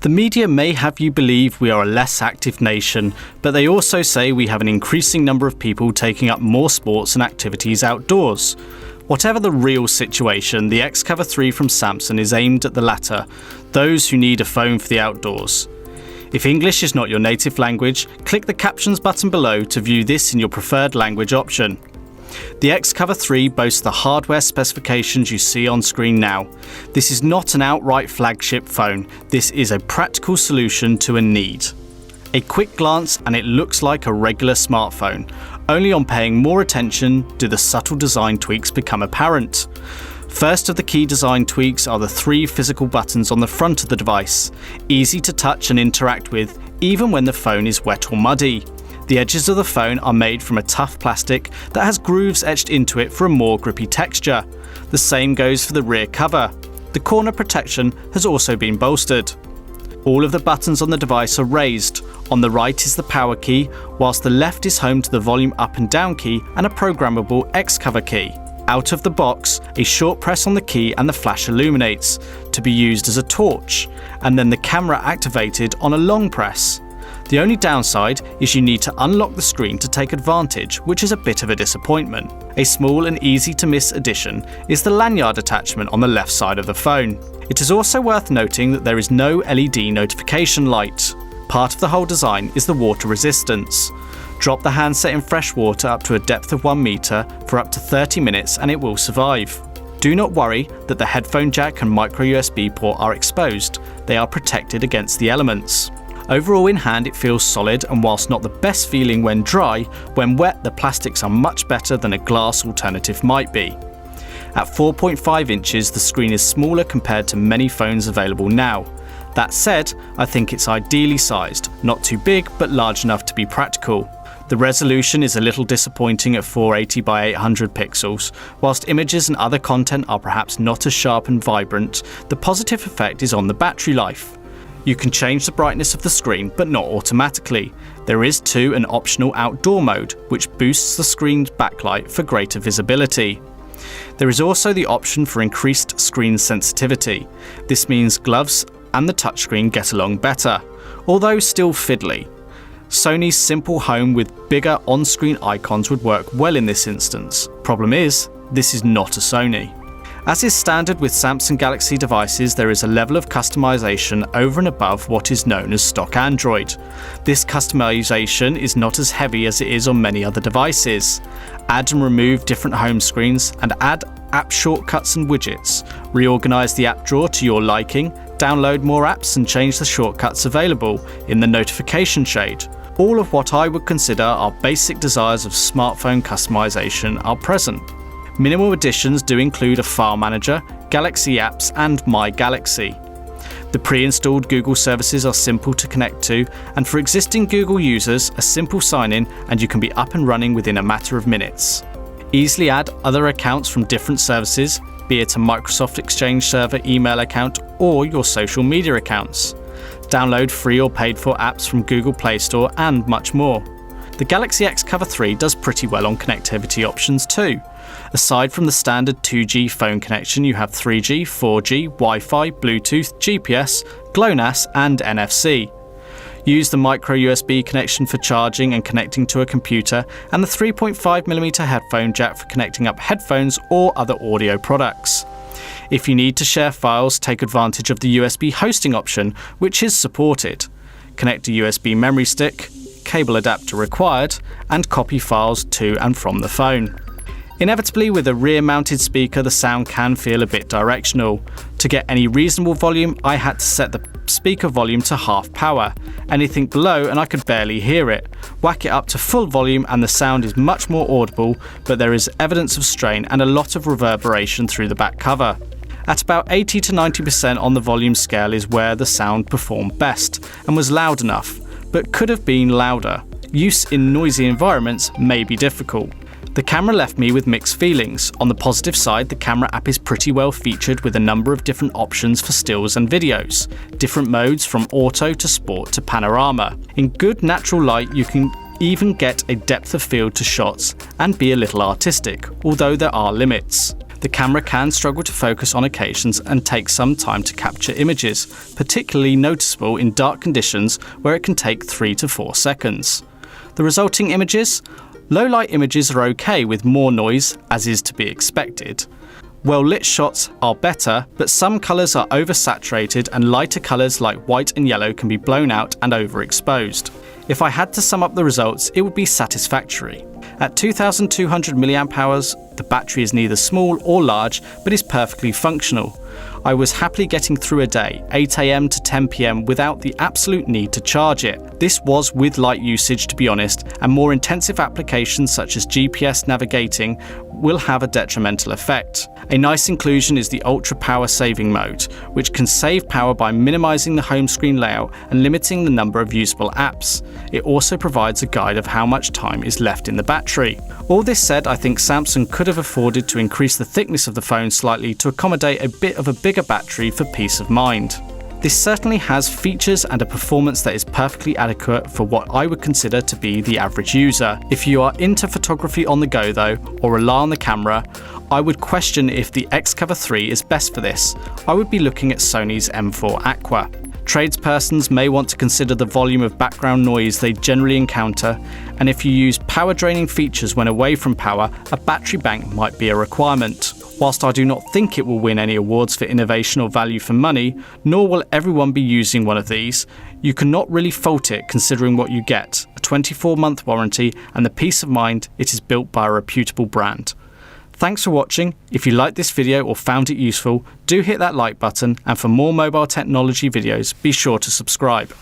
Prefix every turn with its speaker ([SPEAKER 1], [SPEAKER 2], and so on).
[SPEAKER 1] The media may have you believe we are a less active nation, but they also say we have an increasing number of people taking up more sports and activities outdoors. Whatever the real situation, the Xcover 3 from Samsung is aimed at the latter, those who need a phone for the outdoors. If English is not your native language, click the captions button below to view this in your preferred language option. The Xcover 3 boasts the hardware specifications you see on screen now. This is not an outright flagship phone, this is a practical solution to a need. A quick glance and it looks like a regular smartphone. Only on paying more attention do the subtle design tweaks become apparent. First of the key design tweaks are the 3 physical buttons on the front of the device, easy to touch and interact with, even when the phone is wet or muddy. The edges of the phone are made from a tough plastic that has grooves etched into it for a more grippy texture. The same goes for the rear cover. The corner protection has also been bolstered. All of the buttons on the device are raised. On the right is the power key, whilst the left is home to the volume up and down key and a programmable Xcover key. Out of the box, a short press on the key and the flash illuminates, to be used as a torch, and then the camera activated on a long press. The only downside is you need to unlock the screen to take advantage, which is a bit of a disappointment. A small and easy to miss addition is the lanyard attachment on the left side of the phone. It is also worth noting that there is no LED notification light. Part of the whole design is the water resistance. Drop the handset in fresh water up to a depth of 1 meter for up to 30 minutes and it will survive. Do not worry that the headphone jack and micro USB port are exposed, they are protected against the elements. Overall in hand it feels solid, and whilst not the best feeling when dry, when wet the plastics are much better than a glass alternative might be. At 4.5 inches the screen is smaller compared to many phones available now. That said, I think it's ideally sized, not too big but large enough to be practical. The resolution is a little disappointing at 480 by 800 pixels. Whilst images and other content are perhaps not as sharp and vibrant, the positive effect is on the battery life. You can change the brightness of the screen, but not automatically. There is too an optional outdoor mode, which boosts the screen's backlight for greater visibility. There is also the option for increased screen sensitivity. This means gloves and the touchscreen get along better, although still fiddly. Sony's simple home with bigger on-screen icons would work well in this instance. Problem is, this is not a Sony. As is standard with Samsung Galaxy devices, there is a level of customization over and above what is known as stock Android. This customization is not as heavy as it is on many other devices. Add and remove different home screens and add app shortcuts and widgets. Reorganize the app drawer to your liking, download more apps and change the shortcuts available in the notification shade. All of what I would consider our basic desires of smartphone customization are present. Minimal additions do include a file manager, Galaxy apps and My Galaxy. The pre-installed Google services are simple to connect to, and for existing Google users, a simple sign-in and you can be up and running within a matter of minutes. Easily add other accounts from different services, be it a Microsoft Exchange server email account or your social media accounts. Download free or paid for apps from Google Play Store and much more. The Galaxy Xcover 3 does pretty well on connectivity options too. Aside from the standard 2G phone connection, you have 3G, 4G, Wi-Fi, Bluetooth, GPS, GLONASS and NFC. Use the micro USB connection for charging and connecting to a computer, and the 3.5mm headphone jack for connecting up headphones or other audio products. If you need to share files, take advantage of the USB hosting option, which is supported. Connect a USB memory stick, cable adapter required, and copy files to and from the phone. Inevitably, with a rear-mounted speaker, the sound can feel a bit directional. To get any reasonable volume, I had to set the speaker volume to half power. Anything below and I could barely hear it. Whack it up to full volume and the sound is much more audible, but there is evidence of strain and a lot of reverberation through the back cover. At about 80 to 90% on the volume scale is where the sound performed best and was loud enough, but could have been louder. Use in noisy environments may be difficult. The camera left me with mixed feelings. On the positive side, the camera app is pretty well featured with a number of different options for stills and videos, different modes from auto to sport to panorama. In good natural light, you can even get a depth of field to shots and be a little artistic, although there are limits. The camera can struggle to focus on occasions and take some time to capture images, particularly noticeable in dark conditions where it can take 3 to 4 seconds. The resulting images? Low light images are okay with more noise, as is to be expected. Well lit shots are better, but some colours are oversaturated and lighter colours like white and yellow can be blown out and overexposed. If I had to sum up the results, it would be satisfactory. At 2200 mAh, the battery is neither small or large, but is perfectly functional. I was happily getting through a day, 8 AM to 10 PM, without the absolute need to charge it. This was with light usage, to be honest, and more intensive applications such as GPS navigating will have a detrimental effect. A nice inclusion is the ultra power saving mode, which can save power by minimizing the home screen layout and limiting the number of usable apps. It also provides a guide of how much time is left in the battery. All this said, I think Samsung could have afforded to increase the thickness of the phone slightly to accommodate a bit of a bigger battery for peace of mind. This certainly has features and a performance that is perfectly adequate for what I would consider to be the average user. If you are into photography on the go though, or rely on the camera, I would question if the Xcover 3 is best for this. I would be looking at Sony's M4 Aqua. Tradespersons may want to consider the volume of background noise they generally encounter, and if you use power draining features when away from power, a battery bank might be a requirement. Whilst I do not think it will win any awards for innovation or value for money, nor will everyone be using one of these, you cannot really fault it considering what you get, a 24-month warranty and the peace of mind it is built by a reputable brand. Thanks for watching. If you liked this video or found it useful, do hit that like button, and for more mobile technology videos, be sure to subscribe.